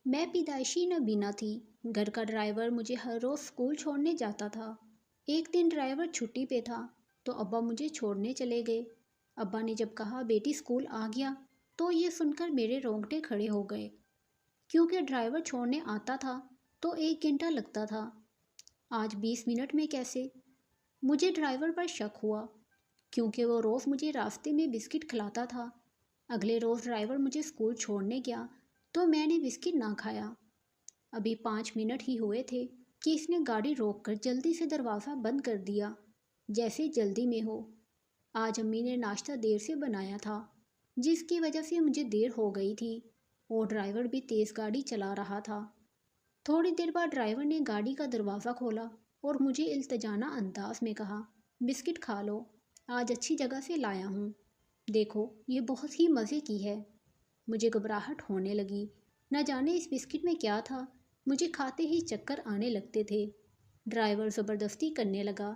میں پیدائشی نابینا تھی۔ گھر کا ڈرائیور مجھے ہر روز اسکول چھوڑنے جاتا تھا۔ ایک دن ڈرائیور چھٹی پہ تھا تو ابا مجھے چھوڑنے چلے گئے۔ ابا نے جب کہا بیٹی اسکول آ گیا تو یہ سن کر میرے رونگٹے کھڑے ہو گئے، کیونکہ ڈرائیور چھوڑنے آتا تھا تو 1 گھنٹہ لگتا تھا، آج 20 منٹ میں کیسے؟ مجھے ڈرائیور پر شک ہوا، کیونکہ وہ روز مجھے راستے میں بسکٹ کھلاتا تھا۔ اگلے روز ڈرائیور مجھے اسکول چھوڑنے گیا تو میں نے بسکٹ نہ کھایا۔ ابھی 5 منٹ ہی ہوئے تھے کہ اس نے گاڑی روک کر جلدی سے دروازہ بند کر دیا، جیسے جلدی میں ہو۔ آج امی نے ناشتہ دیر سے بنایا تھا، جس کی وجہ سے مجھے دیر ہو گئی تھی، اور ڈرائیور بھی تیز گاڑی چلا رہا تھا۔ تھوڑی دیر بعد ڈرائیور نے گاڑی کا دروازہ کھولا اور مجھے التجانہ انداز میں کہا، بسکٹ کھا لو، آج اچھی جگہ سے لایا ہوں، دیکھو یہ بہت ہی مزے کی ہے۔ مجھے گھبراہٹ ہونے لگی، نہ جانے اس بسکٹ میں کیا تھا، مجھے کھاتے ہی چکر آنے لگتے تھے۔ ڈرائیور زبردستی کرنے لگا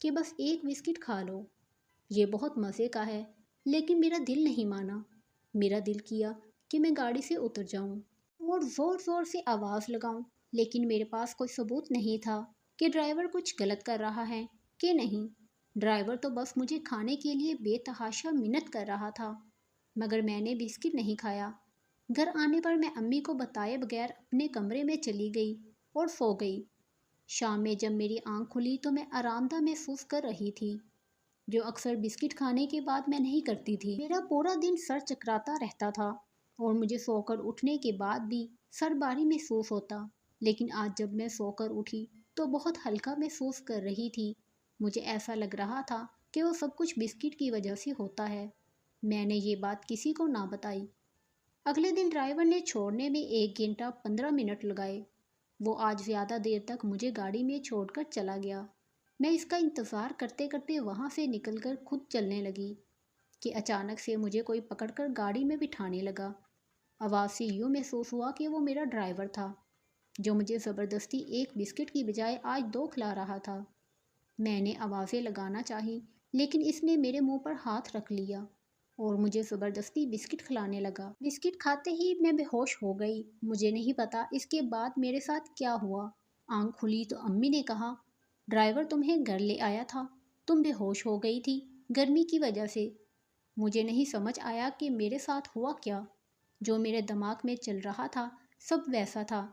کہ بس ایک بسکٹ کھا لو، یہ بہت مزے کا ہے، لیکن میرا دل نہیں مانا۔ میرا دل کیا کہ میں گاڑی سے اتر جاؤں اور زور زور سے آواز لگاؤں، لیکن میرے پاس کوئی ثبوت نہیں تھا کہ ڈرائیور کچھ غلط کر رہا ہے کہ نہیں۔ ڈرائیور تو بس مجھے کھانے کے لیے بے تحاشا منت کر رہا تھا، مگر میں نے بسکٹ نہیں کھایا۔ گھر آنے پر میں امی کو بتائے بغیر اپنے کمرے میں چلی گئی اور سو گئی۔ شام میں جب میری آنکھ کھلی تو میں آرام دہ محسوس کر رہی تھی، جو اکثر بسکٹ کھانے کے بعد میں نہیں کرتی تھی۔ میرا پورا دن سر چکراتا رہتا تھا اور مجھے سو کر اٹھنے کے بعد بھی سر باری محسوس ہوتا، لیکن آج جب میں سو کر اٹھی تو بہت ہلکا محسوس کر رہی تھی۔ مجھے ایسا لگ رہا تھا کہ وہ سب کچھ بسکٹ کی وجہ سے ہوتا ہے۔ میں نے یہ بات کسی کو نہ بتائی۔ اگلے دن ڈرائیور نے چھوڑنے میں 1 گھنٹہ 15 منٹ لگائے۔ وہ آج زیادہ دیر تک مجھے گاڑی میں چھوڑ کر چلا گیا۔ میں اس کا انتظار کرتے کرتے وہاں سے نکل کر خود چلنے لگی کہ اچانک سے مجھے کوئی پکڑ کر گاڑی میں بٹھانے لگا۔ آواز سے یوں محسوس ہوا کہ وہ میرا ڈرائیور تھا، جو مجھے زبردستی ایک بسکٹ کی بجائے آج 2 کھلا رہا تھا۔ میں نے آوازیں لگانا چاہی، لیکن اس نے میرے منہ پر ہاتھ رکھ لیا اور مجھے زبردستی بسکٹ کھلانے لگا۔ بسکٹ کھاتے ہی میں بے ہوش ہو گئی۔ مجھے نہیں پتا اس کے بعد میرے ساتھ کیا ہوا۔ آنکھ کھلی تو امی نے کہا، ڈرائیور تمہیں گھر لے آیا تھا، تم بے ہوش ہو گئی تھی گرمی کی وجہ سے۔ مجھے نہیں سمجھ آیا کہ میرے ساتھ ہوا کیا۔ جو میرے دماغ میں چل رہا تھا سب ویسا تھا،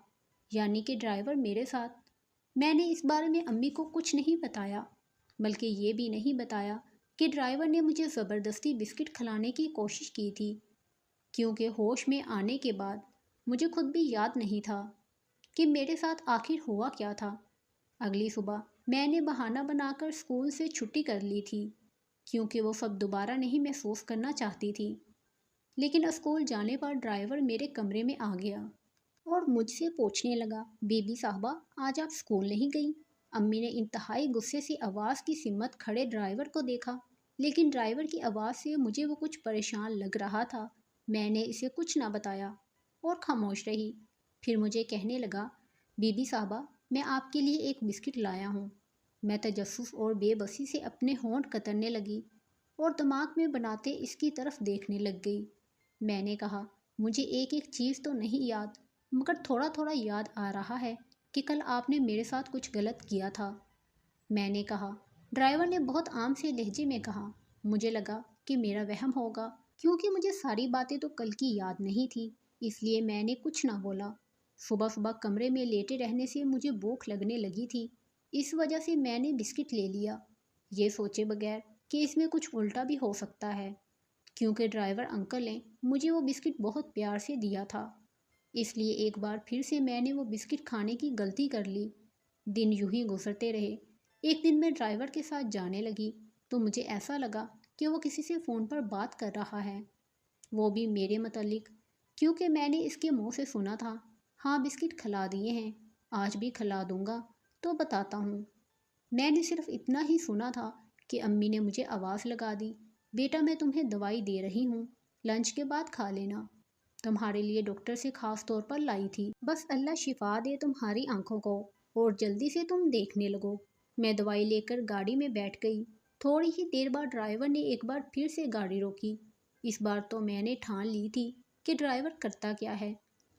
یعنی کہ ڈرائیور میرے ساتھ۔ میں نے اس بارے میں امی کو کچھ نہیں بتایا، بلکہ یہ بھی نہیں بتایا کہ ڈرائیور نے مجھے زبردستی بسکٹ کھلانے کی کوشش کی تھی، کیونکہ ہوش میں آنے کے بعد مجھے خود بھی یاد نہیں تھا کہ میرے ساتھ آخر ہوا کیا تھا۔ اگلی صبح میں نے بہانہ بنا کر اسکول سے چھٹی کر لی تھی، کیونکہ وہ سب دوبارہ نہیں محسوس کرنا چاہتی تھی۔ لیکن اسکول جانے پر ڈرائیور میرے کمرے میں آ گیا اور مجھ سے پوچھنے لگا، بی بی صاحبہ آج آپ اسکول نہیں گئیں؟ امی نے انتہائی غصے سے آواز کی سمت کھڑے ڈرائیور کو دیکھا، لیکن ڈرائیور کی آواز سے مجھے وہ کچھ پریشان لگ رہا تھا۔ میں نے اسے کچھ نہ بتایا اور خاموش رہی۔ پھر مجھے کہنے لگا، بی بی صاحبہ میں آپ کے لیے ایک بسکٹ لایا ہوں۔ میں تجسس اور بے بسی سے اپنے ہونٹ کترنے لگی اور دماغ میں بناتے اس کی طرف دیکھنے لگ گئی۔ میں نے کہا، مجھے ایک ایک چیز تو نہیں یاد، مگر تھوڑا تھوڑا یاد آ رہا ہے کہ کل آپ نے میرے ساتھ کچھ غلط کیا تھا۔ میں نے کہا۔ ڈرائیور نے بہت عام سے لہجے میں کہا، مجھے لگا کہ میرا وہم ہوگا، کیونکہ مجھے ساری باتیں تو کل کی یاد نہیں تھی، اس لیے میں نے کچھ نہ بولا۔ صبح صبح کمرے میں لیٹے رہنے سے مجھے بھوک لگنے لگی تھی، اس وجہ سے میں نے بسکٹ لے لیا، یہ سوچے بغیر کہ اس میں کچھ الٹا بھی ہو سکتا ہے، کیونکہ ڈرائیور انکل نے مجھے وہ بسکٹ بہت پیار سے دیا تھا۔ اس لیے ایک بار پھر سے میں نے وہ بسکٹ کھانے کی غلطی کر لی۔ دن یوں ہی گزرتے رہے۔ ایک دن میں ڈرائیور کے ساتھ جانے لگی تو مجھے ایسا لگا کہ وہ کسی سے فون پر بات کر رہا ہے، وہ بھی میرے متعلق، کیونکہ میں نے اس کے منہ سے سنا تھا، ہاں بسکٹ کھلا دیے ہیں، آج بھی کھلا دوں گا تو بتاتا ہوں۔ میں نے صرف اتنا ہی سنا تھا کہ امی نے مجھے آواز لگا دی، بیٹا میں تمہیں دوائی دے رہی ہوں، لنچ کے بعد کھا لینا، تمہارے لیے ڈاکٹر سے خاص طور پر لائی تھی، بس اللہ شفا دے تمہاری آنکھوں کو اور جلدی سے تم دیکھنے لگو۔ میں دوائی لے کر گاڑی میں بیٹھ گئی۔ تھوڑی ہی دیر بعد ڈرائیور نے ایک بار پھر سے گاڑی روکی۔ اس بار تو میں نے ٹھان لی تھی کہ ڈرائیور کرتا کیا ہے،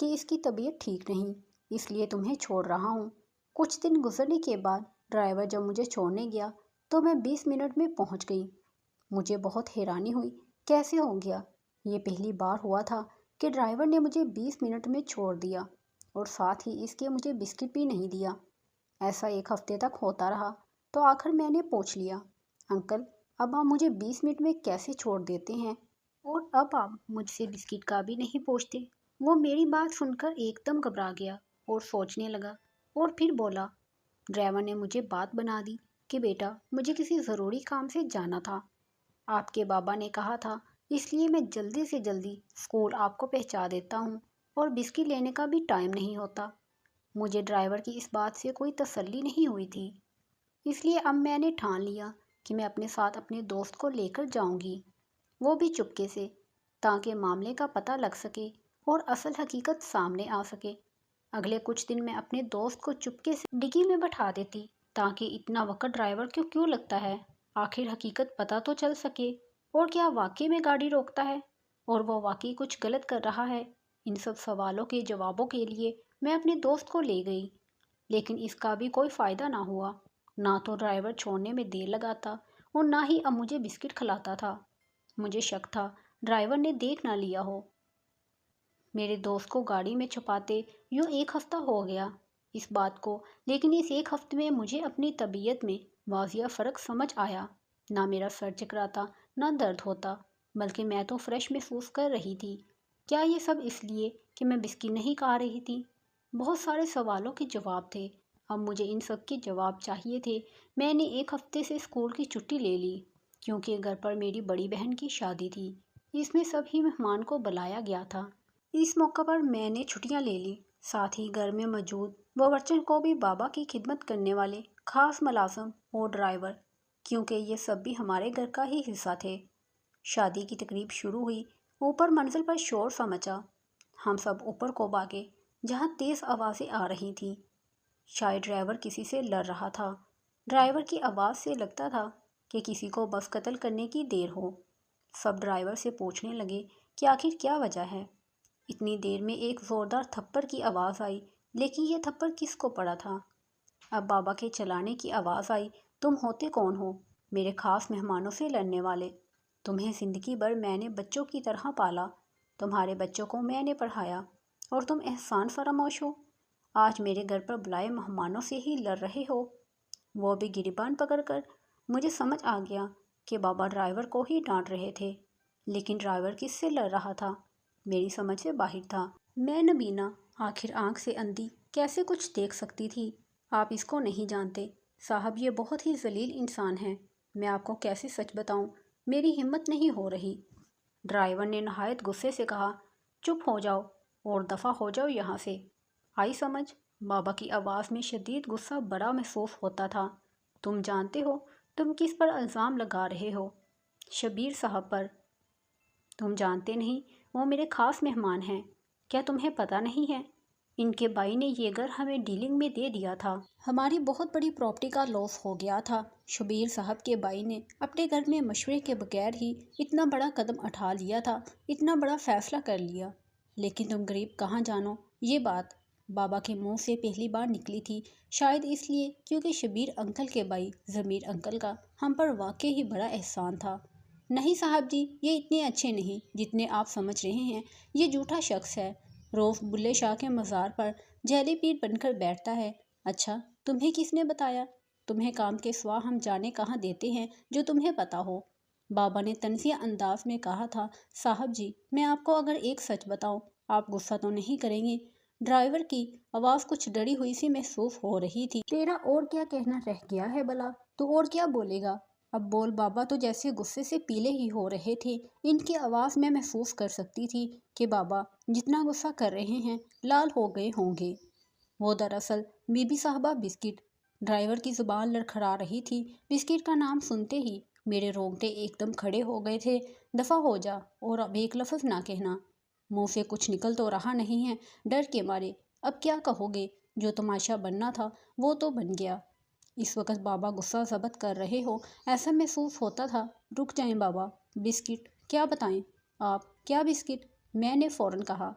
کہ اس کی طبیعت ٹھیک نہیں، اس لیے تمہیں چھوڑ رہا ہوں۔ کچھ دن گزرنے کے بعد ڈرائیور جب مجھے چھوڑنے گیا تو میں 20 منٹ میں پہنچ گئی۔ مجھے بہت حیرانی ہوئی، کیسے ہو گیا؟ یہ پہلی بار ہوا تھا کہ ڈرائیور نے مجھے 20 منٹ میں چھوڑ دیا اور ساتھ ہی اس کے مجھے بسکٹ بھی نہیں دیا۔ ایسا ایک ہفتے تک ہوتا رہا تو آخر میں نے پوچھ لیا، انکل اب آپ مجھے 20 منٹ میں کیسے چھوڑ دیتے ہیں اور اب آپ مجھ سے بسکٹ کا بھی نہیں پوچھتے؟ وہ میری بات سن کر ایک دم گھبرا گیا اور سوچنے لگا اور پھر بولا۔ ڈرائیور نے مجھے بات بنا دی کہ بیٹا مجھے کسی ضروری کام سے جانا تھا، آپ کے بابا نے کہا تھا، اس لیے میں جلدی سے جلدی اسکول آپ کو پہنچا دیتا ہوں اور بسکٹ لینے کا بھی ٹائم نہیں ہوتا۔ مجھے ڈرائیور کی اس بات سے کوئی تسلی نہیں ہوئی تھی، اس لیے اب میں نے ٹھان لیا کہ میں اپنے ساتھ اپنے دوست کو لے کر جاؤں گی، وہ بھی چپکے سے، تاکہ معاملے کا پتہ لگ سکے اور اصل حقیقت سامنے آ سکے۔ اگلے کچھ دن میں اپنے دوست کو چپکے سے ڈگی میں بٹھا دیتی تاکہ اتنا وقت ڈرائیور کو کیوں لگتا ہے، آخر حقیقت پتہ تو چل سکے، اور کیا واقعی میں گاڑی روکتا ہے اور وہ واقعی کچھ غلط کر رہا ہے۔ ان سب سوالوں کے جوابوں کے لیے میں اپنے دوست کو لے گئی، لیکن اس کا بھی کوئی فائدہ نہ ہوا۔ نہ تو ڈرائیور چھوڑنے میں دیر لگاتا اور نہ ہی اب مجھے بسکٹ کھلاتا تھا۔ مجھے شک تھا ڈرائیور نے دیکھ نہ لیا ہو۔ میرے دوست کو گاڑی میں چھپاتے یوں ایک ہفتہ ہو گیا اس بات کو، لیکن اس ایک ہفتے میں مجھے اپنی طبیعت میں واضح فرق سمجھ آیا۔ نہ میرا سر چکراتا نہ درد ہوتا، بلکہ میں تو فریش محسوس کر رہی تھی۔ کیا یہ سب اس لیے کہ میں بسکٹ نہیں کھا رہی تھی؟ بہت سارے سوالوں کے جواب تھے، اب مجھے ان سب کے جواب چاہیے تھے۔ میں نے ایک ہفتے سے اسکول کی چھٹی لے لی کیونکہ گھر پر میری بڑی بہن کی شادی تھی، اس میں سبھی مہمان کو بلایا گیا تھا۔ اس موقع پر میں نے چھٹیاں لے لی، ساتھ ہی گھر میں موجود باورچی کو بھی، بابا کی خدمت کرنے والے خاص ملازم اور ڈرائیور، کیونکہ یہ سب بھی ہمارے گھر کا ہی حصہ تھے۔ شادی کی تقریب شروع ہوئی، اوپر منزل پر شور سا مچا، ہم سب اوپر کو بھاگے جہاں تیز آوازیں آ رہی تھیں، شاید ڈرائیور کسی سے لڑ رہا تھا۔ ڈرائیور کی آواز سے لگتا تھا کہ کسی کو بس قتل کرنے کی دیر ہو۔ سب ڈرائیور سے پوچھنے لگے کہ آخر کیا وجہ ہے۔ اتنی دیر میں ایک زوردار تھپڑ کی آواز آئی، لیکن یہ تھپڑ کس کو پڑا تھا؟ اب بابا کے چلانے کی آواز آئی، تم ہوتے کون ہو؟ میرے خاص مہمانوں سے لڑنے والے۔ تمہیں زندگی بھر میں نے بچوں کی طرح پالا، تمہارے بچوں کو میں نے پڑھایا اور تم احسان فراموش ہو، آج میرے گھر پر بلائے مہمانوں سے ہی لڑ رہے ہو، وہ بھی گریبان پکڑ کر۔ مجھے سمجھ آ گیا کہ بابا ڈرائیور کو ہی ڈانٹ رہے تھے، لیکن ڈرائیور کس سے لڑ رہا تھا میری سمجھ سے باہر تھا۔ میں نبینا آخر آنکھ سے اندھی کیسے کچھ دیکھ سکتی تھی؟ آپ اس کو نہیں جانتے صاحب، یہ بہت ہی ذلیل انسان ہے، میں آپ کو کیسے سچ بتاؤں، میری ہمت نہیں ہو رہی۔ ڈرائیور نے نہایت غصے سے کہا، چپ ہو جاؤ اور دفع ہو جاؤ یہاں سے، آئی سمجھ؟ بابا کی آواز میں شدید غصہ بڑا محسوس ہوتا تھا۔ تم جانتے ہو تم کس پر الزام لگا رہے ہو؟ شبیر صاحب پر۔ تم جانتے نہیں، وہ میرے خاص مہمان ہیں، کیا تمہیں پتہ نہیں ہے؟ ان کے بھائی نے یہ گھر ہمیں ڈیلنگ میں دے دیا تھا، ہماری بہت بڑی پراپرٹی کا لاس ہو گیا تھا۔ شبیر صاحب کے بھائی نے اپنے گھر میں مشورے کے بغیر ہی اتنا بڑا قدم اٹھا لیا تھا، اتنا بڑا فیصلہ کر لیا، لیکن تم غریب کہاں جانو یہ بات بابا کے منہ سے پہلی بار نکلی تھی، شاید اس لیے کیونکہ شبیر انکل کے بھائی ضمیر انکل کا ہم پر واقعی ہی بڑا احسان تھا۔ نہیں صاحب جی، یہ اتنے اچھے نہیں جتنے آپ سمجھ رہے ہیں، یہ جھوٹا شخص ہے، روز بلے شاہ کے مزار پر جیلی پیر بن کر بیٹھتا ہے۔ اچھا تمہیں کس نے بتایا؟ تمہیں کام کے سوا ہم جانے کہاں دیتے ہیں جو تمہیں پتہ ہو؟ بابا نے تنزیہ انداز میں کہا تھا۔ صاحب جی میں آپ کو اگر ایک سچ بتاؤں آپ غصہ تو نہیں کریں گے؟ ڈرائیور کی آواز کچھ ڈری ہوئی سی محسوس ہو رہی تھی۔ تیرا اور کیا کہنا رہ گیا ہے بلا؟ تو اور کیا بولے گا؟ اب بول۔ بابا تو جیسے غصے سے پیلے ہی ہو رہے تھے، ان کی آواز میں محسوس کر سکتی تھی کہ بابا جتنا غصہ کر رہے ہیں لال ہو گئے ہوں گے۔ وہ دراصل بی بی صاحبہ بسکٹ۔ ڈرائیور کی زبان لڑکھڑا رہی تھی، بسکٹ کا نام سنتے ہی میرے رونگٹے ایک دم کھڑے ہو گئے تھے۔ دفع ہو جا اور اب ایک لفظ نہ کہنا، منہ سے کچھ نکل تو رہا نہیں ہے ڈر کے مارے، اب کیا کہو گے؟ جو تماشا بننا تھا وہ تو بن گیا۔ اس وقت بابا غصہ ضبط کر رہے ہو ایسا محسوس ہوتا تھا۔ رک جائیں بابا، بسکٹ کیا بتائیں آپ؟ کیا بسکٹ؟ میں نے فوراً کہا۔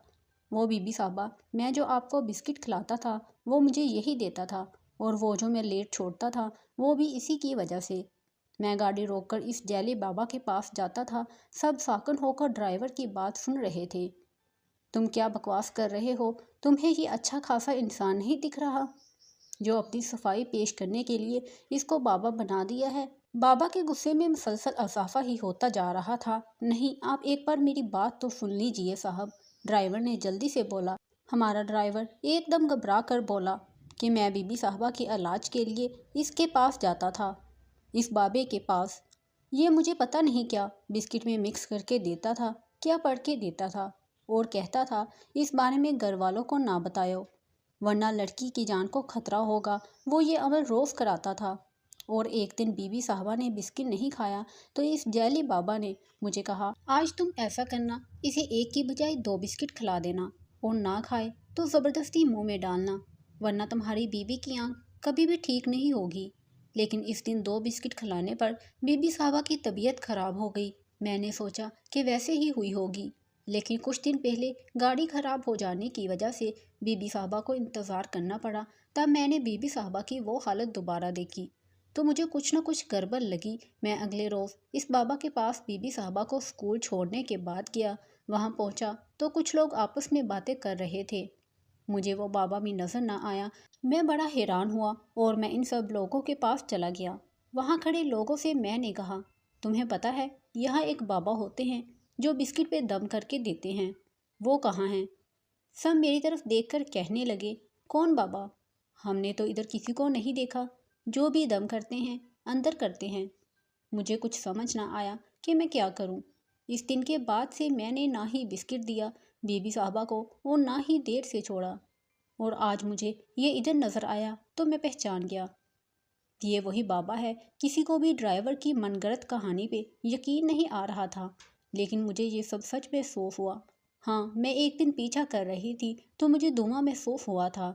وہ بی بی صاحبہ، میں جو آپ کو بسکٹ کھلاتا تھا وہ مجھے یہی دیتا تھا، اور وہ جو میں لیٹ چھوڑتا تھا وہ بھی اسی کی وجہ سے۔ میں گاڑی روک کر اس جیلی بابا کے پاس جاتا تھا۔ سب ساکن ہو کر ڈرائیور کی بات سن رہے تھے۔ تم کیا بکواس کر رہے ہو؟ تمہیں یہ اچھا خاصا انسان نہیں دکھ رہا جو اپنی صفائی پیش کرنے کے لیے اس کو بابا بنا دیا ہے؟ بابا کے غصے میں مسلسل اضافہ ہی ہوتا جا رہا تھا۔ نہیں، آپ ایک بار میری بات تو سن لیجئے صاحب، ڈرائیور نے جلدی سے بولا۔ ہمارا ڈرائیور ایک دم گھبرا کر بولا کہ میں بی بی صاحبہ کے علاج کے لیے اس کے پاس جاتا تھا، اس بابے کے پاس۔ یہ مجھے پتہ نہیں کیا بسکٹ میں مکس کر کے دیتا تھا، کیا پڑھ کے دیتا تھا، اور کہتا تھا اس بارے میں گھر والوں کو نہ بتائو ورنہ لڑکی کی جان کو خطرہ ہوگا۔ وہ یہ عمل روز کراتا تھا، اور ایک دن بی بی صاحبہ نے بسکٹ نہیں کھایا تو اس جیلی بابا نے مجھے کہا، آج تم ایسا کرنا، اسے ایک کی بجائے 2 بسکٹ کھلا دینا، اور نہ کھائے تو زبردستی منہ میں ڈالنا، ورنہ تمہاری بیوی کی آنکھ کبھی بھی ٹھیک نہیں ہوگی۔ لیکن اس دن 2 بسکٹ کھلانے پر بی بی صاحبہ کی طبیعت خراب ہو گئی۔ میں نے سوچا کہ ویسے ہی ہوئی ہوگی، لیکن کچھ دن پہلے گاڑی خراب ہو جانے کی وجہ سے بی بی صاحبہ کو انتظار کرنا پڑا۔ تب میں نے بی بی صاحبہ کی وہ حالت دوبارہ دیکھی تو مجھے کچھ نہ کچھ گڑبڑ لگی۔ میں اگلے روز اس بابا کے پاس بی بی صاحبہ کو اسکول چھوڑنے کے بعد گیا۔ وہاں پہنچا تو کچھ لوگ آپس میں باتیں کر رہے تھے۔ مجھے وہ بابا بھی نظر نہ آیا۔ میں بڑا حیران ہوا اور میں ان سب لوگوں کے پاس چلا گیا۔ وہاں کھڑے لوگوں سے میں نے کہا، تمہیں پتہ ہے یہاں ایک بابا ہوتے ہیں جو بسکٹ پہ دم کر کے دیتے ہیں، وہ کہاں ہیں؟ سب میری طرف دیکھ کر کہنے لگے، کون بابا؟ ہم نے تو ادھر کسی کو نہیں دیکھا۔ جو بھی دم کرتے ہیں اندر کرتے ہیں۔ مجھے کچھ سمجھ نہ آیا کہ میں کیا کروں۔ اس دن کے بعد سے میں نے نہ ہی بسکٹ دیا بی بی صاحبہ کو اور نہ ہی دیر سے چھوڑا، اور آج مجھے یہ ادھر نظر آیا تو میں پہچان گیا، یہ وہی بابا ہے۔ کسی کو بھی ڈرائیور کی من گھڑت کہانی پہ یقین نہیں آ رہا تھا، لیکن مجھے یہ سب سچ محسوس ہوا۔ ہاں، میں ایک دن پیچھا کر رہی تھی تو مجھے دھواں محسوس ہوا تھا،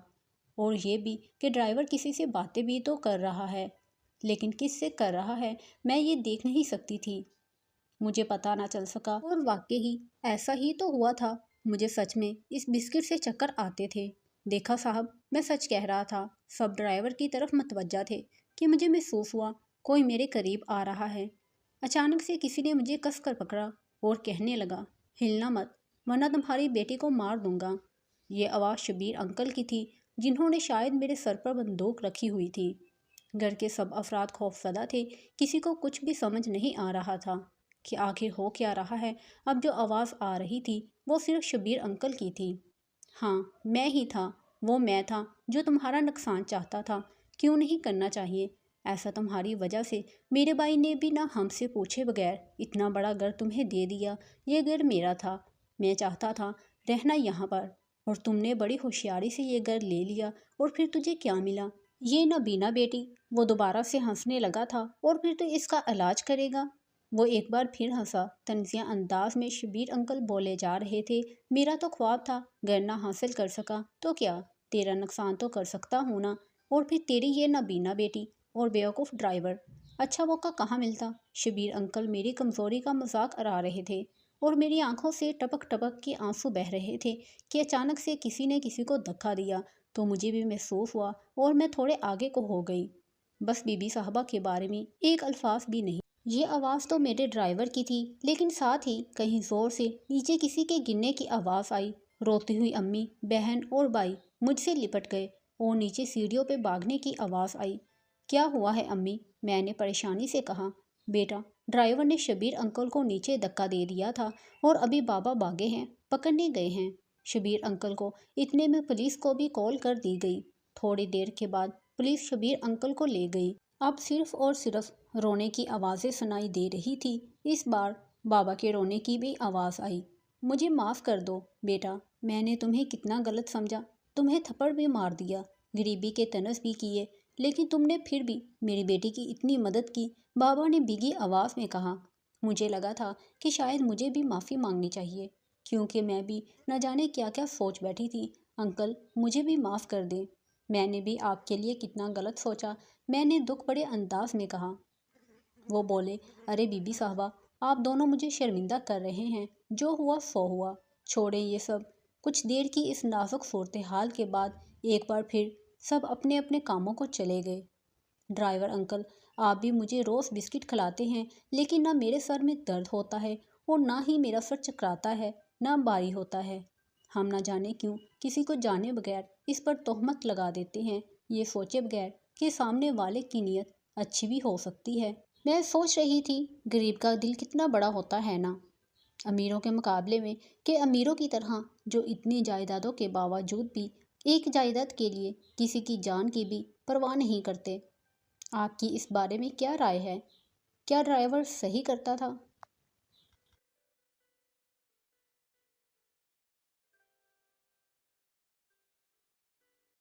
اور یہ بھی کہ ڈرائیور کسی سے باتیں بھی تو کر رہا ہے، لیکن کس سے کر رہا ہے میں یہ دیکھ نہیں سکتی تھی۔ مجھے پتہ نہ چل سکا، اور واقعی ایسا ہی تو ہوا تھا۔ مجھے سچ میں اس بسکٹ سے چکر آتے تھے۔ دیکھا صاحب، میں سچ کہہ رہا تھا۔ سب ڈرائیور کی طرف متوجہ تھے کہ مجھے محسوس ہوا کوئی میرے قریب آ رہا ہے۔ اچانک سے کسی نے مجھے کس کر پکڑا اور کہنے لگا، ہلنا مت ورنہ تمہاری بیٹی کو مار دوں گا۔ یہ آواز شبیر انکل کی تھی، جنہوں نے شاید میرے سر پر بندوق رکھی ہوئی تھی۔ گھر کے سب افراد خوف زدہ تھے۔ کسی کو کچھ بھی سمجھ نہیں آ رہا تھا کہ آخر ہو کیا رہا ہے۔ اب جو آواز آ رہی تھی وہ صرف شبیر انکل کی تھی۔ ہاں، میں ہی تھا، وہ میں تھا جو تمہارا نقصان چاہتا تھا۔ کیوں نہیں کرنا چاہیے ایسا؟ تمہاری وجہ سے میرے بھائی نے بھی نہ ہم سے پوچھے بغیر اتنا بڑا گھر تمہیں دے دیا۔ یہ گھر میرا تھا، میں چاہتا تھا رہنا یہاں پر، اور تم نے بڑی ہوشیاری سے یہ گھر لے لیا۔ اور پھر تجھے کیا ملا؟ یہ نبینا بیٹی۔ وہ دوبارہ سے ہنسنے لگا تھا۔ اور پھر تو اس کا علاج کرے گا؟ وہ ایک بار پھر ہنسا۔ طنزیہ انداز میں شبیر انکل بولے جا رہے تھے، میرا تو خواب تھا، گھر نہ حاصل کر سکا تو کیا، تیرا نقصان تو کر سکتا ہوں نا، اور پھر تیری یہ نبینا بیٹی اور بیوقوف ڈرائیور۔ اچھا موقع کہاں ملتا؟ شبیر انکل میری کمزوری کا مذاق اڑا رہے تھے، اور میری آنکھوں سے ٹپک ٹپک کے آنسو بہہ رہے تھے کہ اچانک سے کسی نے کسی کو دھکا دیا تو مجھے بھی محسوس ہوا، اور میں تھوڑے آگے کو ہو گئی۔ بس بی بی صاحبہ کے بارے میں ایک الفاظ بھی نہیں۔ یہ آواز تو میرے ڈرائیور کی تھی، لیکن ساتھ ہی کہیں زور سے نیچے کسی کے گرنے کی آواز آئی۔ روتی ہوئی امی، بہن اور بھائی مجھ سے لپٹ گئے، اور نیچے سیڑھیوں پہ بھاگنے کی آواز آئی۔ کیا ہوا ہے امی؟ میں نے پریشانی سے کہا۔ بیٹا، ڈرائیور نے شبیر انکل کو نیچے دھکا دے دیا تھا، اور ابھی بابا بھاگے ہیں، پکڑنے گئے ہیں۔ شبیر انکل کو اتنے میں پولیس کو بھی کال کر دی گئی۔ تھوڑی دیر کے بعد پولیس شبیر انکل کو لے گئی۔ اب صرف اور صرف رونے کی آوازیں سنائی دے رہی تھی۔ اس بار بابا کے رونے کی بھی آواز آئی۔ مجھے معاف کر دو بیٹا، میں نے تمہیں کتنا غلط سمجھا، تمہیں تھپڑ بھی مار دیا، غریبی کے طنز بھی کیے، لیکن تم نے پھر بھی میری بیٹی کی اتنی مدد کی، بابا نے بھیگی آواز میں کہا۔ مجھے لگا تھا کہ شاید مجھے بھی معافی مانگنی چاہیے، کیونکہ میں بھی نہ جانے کیا کیا سوچ بیٹھی تھی۔ انکل، مجھے بھی معاف کر دیں، میں نے بھی آپ کے لیے کتنا غلط سوچا، میں نے دکھ بڑے انداز میں کہا۔ وہ بولے، ارے بی بی صاحبہ، آپ دونوں مجھے شرمندہ کر رہے ہیں، جو ہوا سو ہوا، چھوڑیں یہ سب۔ کچھ دیر کی اس نازک صورتحال کے بعد ایک بار پھر سب اپنے اپنے کاموں کو چلے گئے۔ ڈرائیور انکل، آپ بھی مجھے روز بسکٹ کھلاتے ہیں، لیکن نہ میرے سر میں درد ہوتا ہے اور نہ ہی میرا سر چکراتا ہے، نہ باری ہوتا ہے۔ ہم نہ جانے کیوں کسی کو جانے بغیر اس پر تہمت لگا دیتے ہیں، یہ سوچے بغیر کہ سامنے والے کی نیت اچھی بھی ہو سکتی ہے۔ میں سوچ رہی تھی غریب کا دل کتنا بڑا ہوتا ہے نا، امیروں کے مقابلے میں، کہ امیروں کی طرح جو اتنی جائیدادوں کے باوجود بھی ایک جائیداد کے لیے کسی کی جان کی بھی پرواہ نہیں کرتے۔ آپ کی اس بارے میں کیا رائے ہے؟ کیا ڈرائیور صحیح کرتا تھا؟